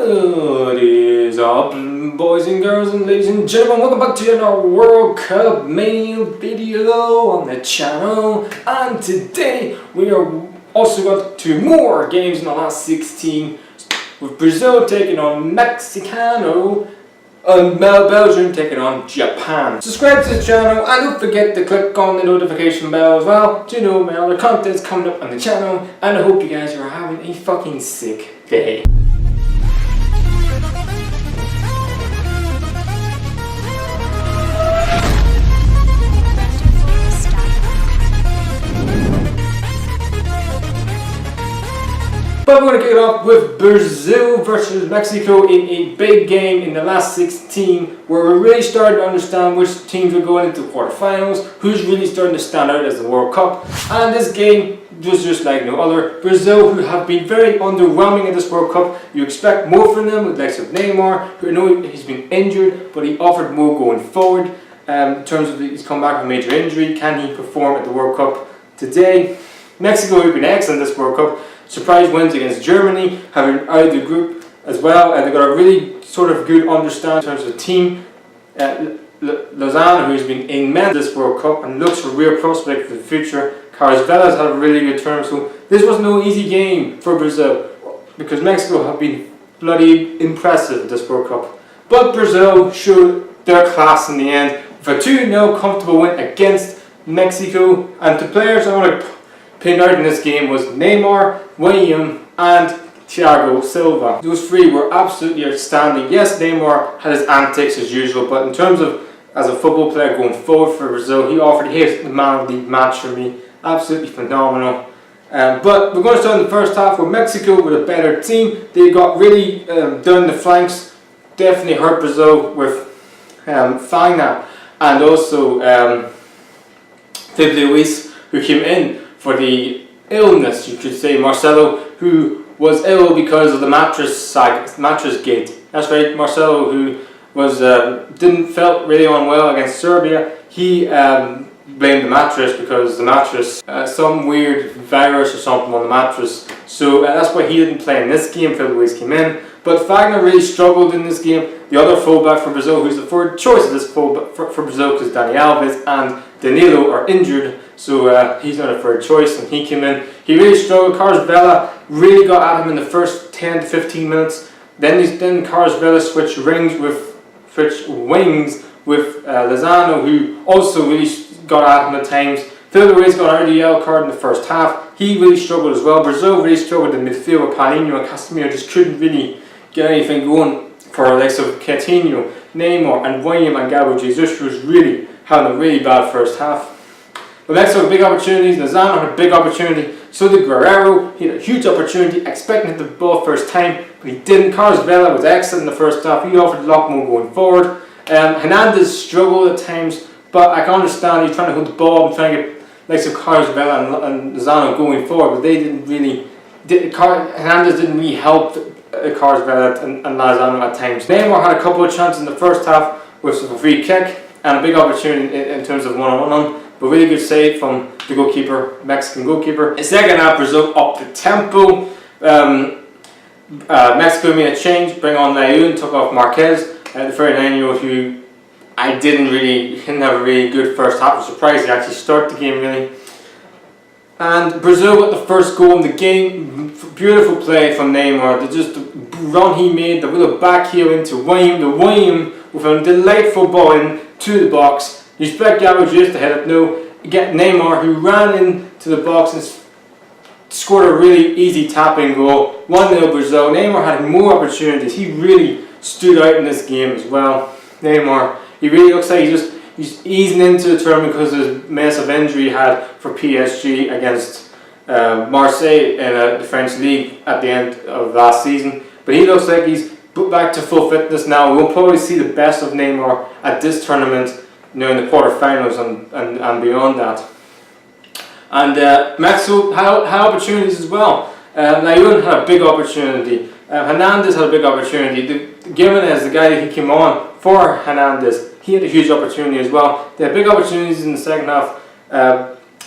What is up, boys and girls and ladies and gentlemen? Welcome back to another World Cup Mania video on the channel. And today we are also got two more games in the last 16, with Brazil taking on Mexicano and Belgium taking on Japan. Subscribe to the channel and don't forget to click on the notification bell as well to know my other content's coming up on the channel. And I hope you guys are having a fucking sick day. But we're going to kick it off with Brazil versus Mexico in a big game in the last 16, where we're really starting to understand which teams are going into the quarterfinals, who's really starting to stand out as the World Cup. And this game was just like no other. Brazil, who have been very underwhelming in this World Cup, you expect more from them with the likes of Neymar, who I know he's been injured, but he offered more going forward. In terms of he's come back from a major injury, can he perform at the World Cup today? Mexico have been excellent this World Cup. Surprise wins against Germany, having out of the group as well, and they've got a really sort of good understanding in terms of the team. Lozano, who's been immense this World Cup and looks a real prospect for the future. Carlos Vela's had a really good term, so this was no easy game for Brazil, because Mexico have been bloody impressive this World Cup. But Brazil showed their class in the end with a 2-0 comfortable win against Mexico. And the players I want to pinned out in this game was Neymar, William and Thiago Silva. Those three were absolutely outstanding. Yes, Neymar had his antics as usual, but in terms of as a football player going forward for Brazil, he offered his man of the match for me. Absolutely phenomenal. But we're going to start in the first half with Mexico with a better team. They got really down the flanks, definitely hurt Brazil with Fagna and also Luis, who came in for the illness, you could say. Marcelo, who was ill because of the mattress gate. That's right, Marcelo, who was felt really unwell against Serbia. He blamed the mattress because the mattress, some weird virus or something on the mattress. So that's why he didn't play in this game. Phil Luis came in. But Fagner really struggled in this game. The other fullback for Brazil, who's the third choice of this fullback for Brazil, because Dani Alves and Danilo are injured, so he's not a third choice, and he came in. He really struggled. Carlos Vela really got at him in the first 10 to 15 minutes. Then Carlos Vela switched wings with Lozano, who also really got at him at times. Phil Luis got out of the yellow card in the first half. He really struggled as well. Brazil really struggled in midfield with Paulinho and Casemiro, just couldn't really get anything going for the likes of Coutinho, Neymar and William and Gabriel Jesus, who was really having a really bad first half. But Mexico had big opportunities. Lozano had a big opportunity. So did Guerrero. He had a huge opportunity, expecting the ball first time, but he didn't. Carlos Vela was excellent in the first half. He offered a lot more going forward. Hernandez struggled at times, but I can understand he's trying to hold the ball and trying to get likes of Carlos Vela and Lozano going forward, but they didn't really. Hernandez didn't really help Carlos Vela and Lozano at times. Neymar had a couple of chances in the first half with a free kick and a big opportunity in terms of one-on-one, but really good save from the goalkeeper, Mexican goalkeeper. In the second half, Brazil upped the tempo. Mexico made a change, bring on Layun, took off Marquez, the 39-year-old, who didn't have a really good first half. I was surprised he actually started the game really. And Brazil got the first goal in the game. Beautiful play from Neymar. The run he made, the little back heel into William. The William with a delightful ball into the box. You expect Gabriel Jesus to head it. No, get Neymar, who ran into the box and scored a really easy tapping goal. 1-0 Brazil. Neymar had more opportunities. He really stood out in this game as well. Neymar, he really looks like he's easing into the tournament because of his massive injury he had for PSG against Marseille in the French league at the end of last season. But he looks like he's back to full fitness now. We'll probably see the best of Neymar at this tournament, in the quarterfinals and beyond that. And Mexico had opportunities as well. Layun had a big opportunity. Hernandez had a big opportunity. Gimenez, the guy that he came on for Hernandez, he had a huge opportunity as well. They had big opportunities in the second half,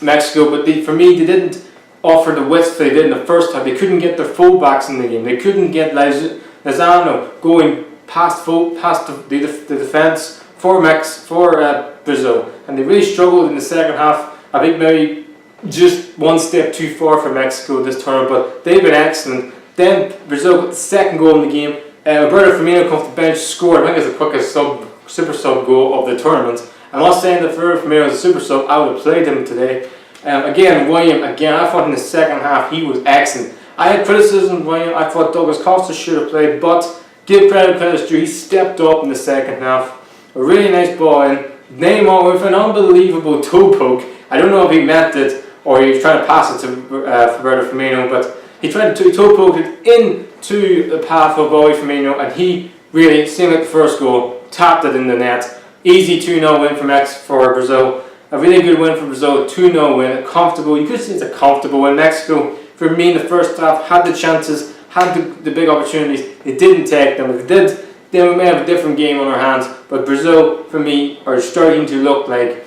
Mexico, but for me, they didn't offer the width they did in the first half. They couldn't get their fullbacks in the game. They couldn't get Lozano going past the defence for Brazil, and they really struggled in the second half. I think maybe just one step too far for Mexico this tournament, but they've been excellent. Then Brazil got the second goal in the game. Roberto Firmino comes to the bench, scored. I think it's the quickest super sub goal of the tournament. I'm not saying that Roberto Firmino is a super sub. I would have played him today. William, I thought in the second half he was excellent. I had criticism of William. I thought Douglas Costa should have played, but give credit's due. He stepped up in the second half. A really nice ball in. Neymar with an unbelievable toe poke. I don't know if he meant it or he was trying to pass it to Roberto Firmino, but he tried to toe poke it into the path of Firmino, and he really, same like the first goal, tapped it in the net. Easy 2-0 win for Brazil. A really good win for Brazil, 2-0 win, comfortable. You could say it's a comfortable win. Mexico, for me in the first half, had the chances, had the big opportunities. They didn't take them. If they did, then we may have a different game on our hands. But Brazil, for me, are starting to look like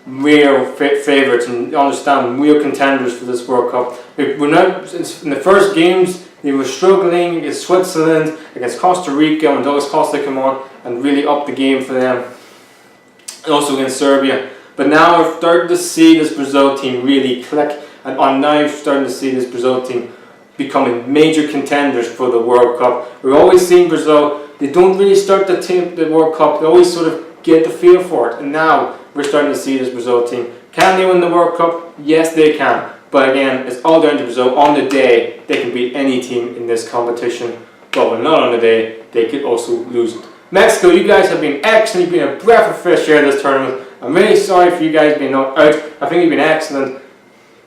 real favourites and understand real contenders for this World Cup. We're not, in the first games, they were struggling against Switzerland, against Costa Rica, when Douglas Costa came on and really upped the game for them. And also against Serbia. But now we're starting to see this Brazil team really click, and I'm now starting to see this Brazil team becoming major contenders for the World Cup. We've always seen Brazil, they don't really start the World Cup, they always sort of get the feel for it, and now we're starting to see this Brazil team. Can they win the World Cup? Yes, they can. But again, it's all down to Brazil. On the day, they can beat any team in this competition. But when not on the day, they could also lose it. Mexico, you guys have been excellent. You've been a breath of fresh air this tournament. I'm really sorry for you guys being knocked out. I think you've been excellent.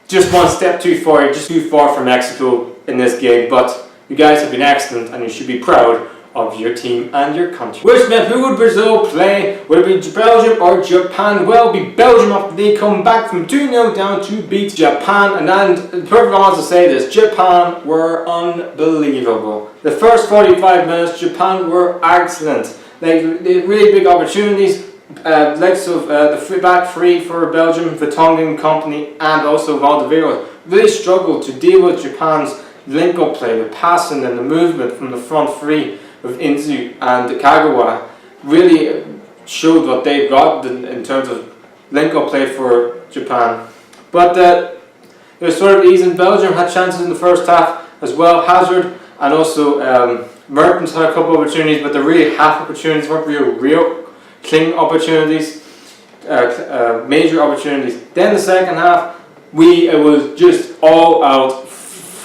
Just one step too far, just too far for Mexico in this game. But you guys have been excellent, and you should be proud of your team and your country. Which meant, who would Brazil play? Would it be Belgium or Japan? Well, it'd be Belgium after they come back from 2-0 down to beat Japan. And the perfect honest to say this, Japan were unbelievable. The first 45 minutes, Japan were excellent. They had really big opportunities. Likes of the back three for Belgium, Vertonghen and company, and also Valdivieso really struggled to deal with Japan's link-up play, the passing and the movement from the front three with Inzu and Kagawa. Really showed what they've got in terms of link-up play for Japan. But it was sort of easy. Belgium had chances in the first half as well. Hazard and also Mertens had a couple of opportunities, but the really half opportunities weren't real clean opportunities, major opportunities. Then the second half, it was just all out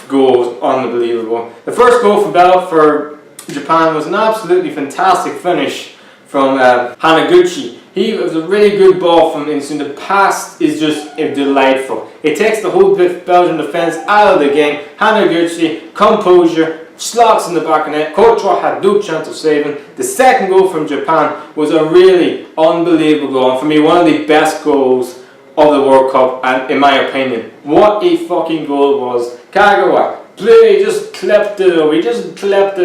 goals, unbelievable. The first goal for Japan was an absolutely fantastic finish from Hanaguchi. It was a really good ball from Insu. The pass is just delightful. It takes the whole Belgian defence out of the game. Hanaguchi, composure, slots in the back of net. Courtois had no chance of saving. The second goal from Japan was a really unbelievable goal, and for me, one of the best goals of the World Cup, and in my opinion. What a fucking goal was. Kagawa, he just clapped it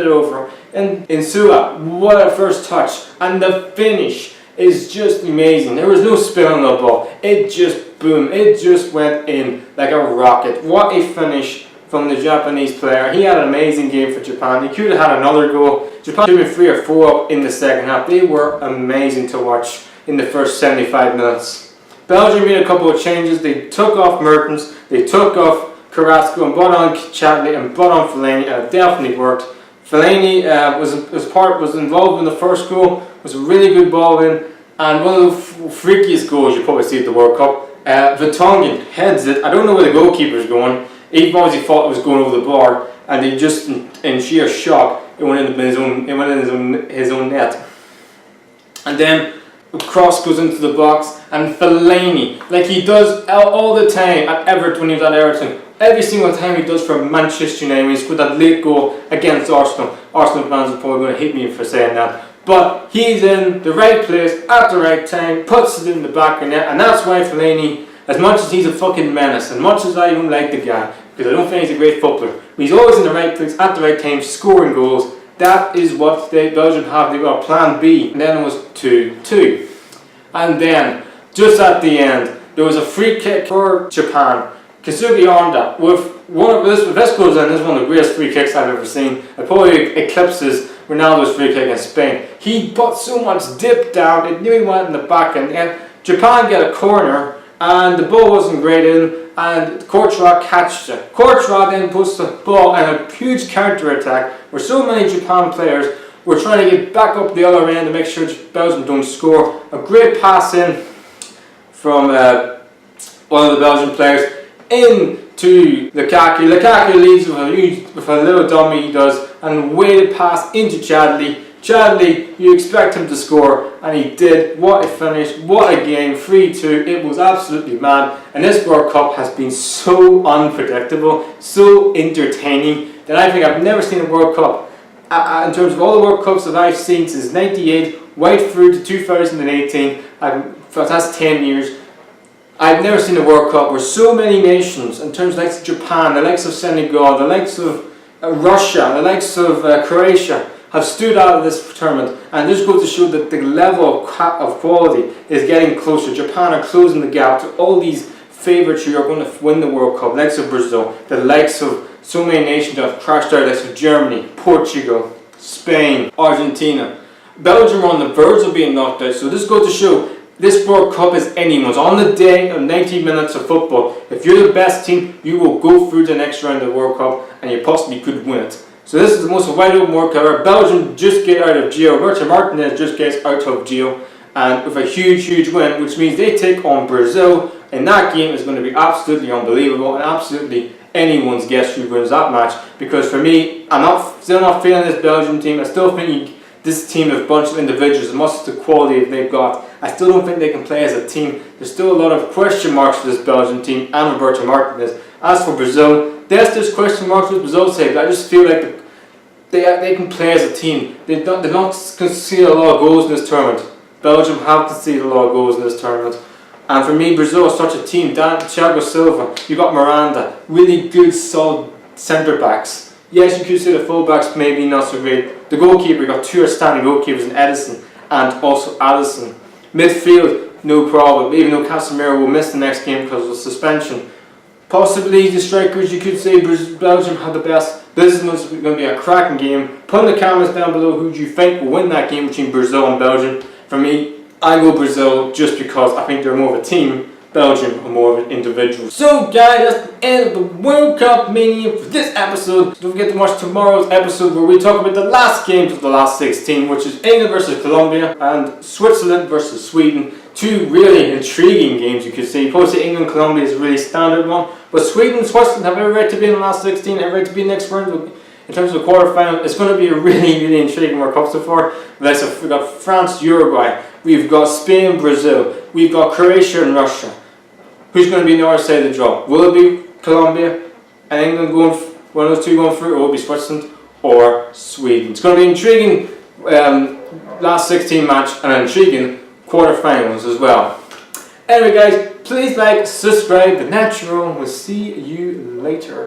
over. And Insua, what a first touch. And the finish is just amazing. There was no spin on the ball. It just boom. It just went in like a rocket. What a finish from the Japanese player. He had an amazing game for Japan. He could have had another goal. Japan should have been 3 or 4 up in the second half. They were amazing to watch in the first 75 minutes. Belgium made a couple of changes. They took off Mertens. They took off Carrasco and brought on Chatley and brought on Fellaini, and it definitely worked. Fellaini was involved in the first goal. It was a really good ball in, and one of the freakiest goals you probably see at the World Cup. Vertonghen heads it. I don't know where the goalkeeper's going. He obviously thought it was going over the bar, and he just, in sheer shock, it went in his own net. And then the cross goes into the box, and Fellaini, like he does all the time at Everton when he was at Everton. Every single time he does for Manchester United, when he scored that late goal against Arsenal. Arsenal fans are probably going to hate me for saying that. But he's in the right place at the right time, puts it in the back of net, and that's why Fellaini, as much as he's a fucking menace, and much as I don't like the guy, because I don't think he's a great footballer, but he's always in the right place at the right time, scoring goals. That is what Belgium have. They've got plan B, and then it was 2-2. And then, just at the end, there was a free kick for Japan. Kasugi Honda with if this goes in, this is one of the greatest free kicks I've ever seen. It probably eclipses Ronaldo's free kick in Spain. He put so much dip down, it nearly went in the back, and Japan get a corner, and the ball wasn't great in, and Courtois catched it. Courtois then puts the ball in a huge counter-attack, where so many Japan players were trying to get back up the other end to make sure Belgium don't score. A great pass in from one of the Belgian players into Lukaku. Lukaku leads with a little dummy he does, and weighted pass into Chadli. Chadli, you expect him to score, and he did. What a finish, what a game, 3-2. It was absolutely mad, and this World Cup has been so unpredictable, so entertaining, that I think I've never seen a World Cup, in terms of all the World Cups that I've seen since '98, right through to 2018, that's 10 years. I've never seen a World Cup where so many nations, in terms of the likes of Japan, the likes of Senegal, the likes of Russia, the likes of Croatia, have stood out of this tournament, and this goes to show that the level of quality is getting closer. Japan are closing the gap to all these favourites who are going to win the World Cup, the likes of Brazil, the likes of so many nations that have crashed out, the likes of Germany, Portugal, Spain, Argentina. Belgium are on the verge of being knocked out, so this goes to show this World Cup is anyone's. On the day of 90 minutes of football, if you're the best team, you will go through the next round of the World Cup, and you possibly could win it. So this is the most wide open World Cup. Belgium just get out of jail. Roberto Martinez just gets out of jail, and with a huge win, which means they take on Brazil, and that game is going to be absolutely unbelievable, and absolutely anyone's guess who wins that match. Because for me, still not feeling this Belgium team. I still think this team of a bunch of individuals, as much as the quality they've got, I still don't think they can play as a team. There's still a lot of question marks for this Belgian team and Roberto Martinez. As for Brazil, there's question marks with Brazil's side, but I just feel like they can play as a team. They've not conceded a lot of goals in this tournament. Belgium have conceded a lot of goals in this tournament. And for me, Brazil is such a team. Thiago Silva, you got Miranda, really good, solid centre backs. Yes, you could say the full backs maybe not so great. The goalkeeper, you got two outstanding goalkeepers in Edison and also Alisson. Midfield, no problem, even though Casemiro will miss the next game because of suspension. Possibly the strikers, you could say Belgium had the best. This is going to be a cracking game. Put in the comments down below who do you think will win that game between Brazil and Belgium. For me, I go Brazil just because I think they're more of a team. Belgium are more of an individual. So guys, that's the end of the World Cup Mania for this episode. Don't forget to watch tomorrow's episode where we talk about the last games of the last 16, which is England versus Colombia and Switzerland versus Sweden. Two really intriguing games, you could say. You probably say England-Colombia is a really standard one, but Sweden and Switzerland have every right to be in the last 16, every right to be next round. In terms of the quarterfinal, it's going to be a really intriguing World Cup so far. We've got France, Uruguay, we've got Spain, Brazil, we've got Croatia and Russia. Who's going to be on the other side of the draw? Will it be Colombia and England one of those two going through, or will it be Switzerland or Sweden? It's going to be intriguing last 16 match and intriguing quarterfinals as well. Anyway guys, please like, subscribe, The Natural, and we'll see you later.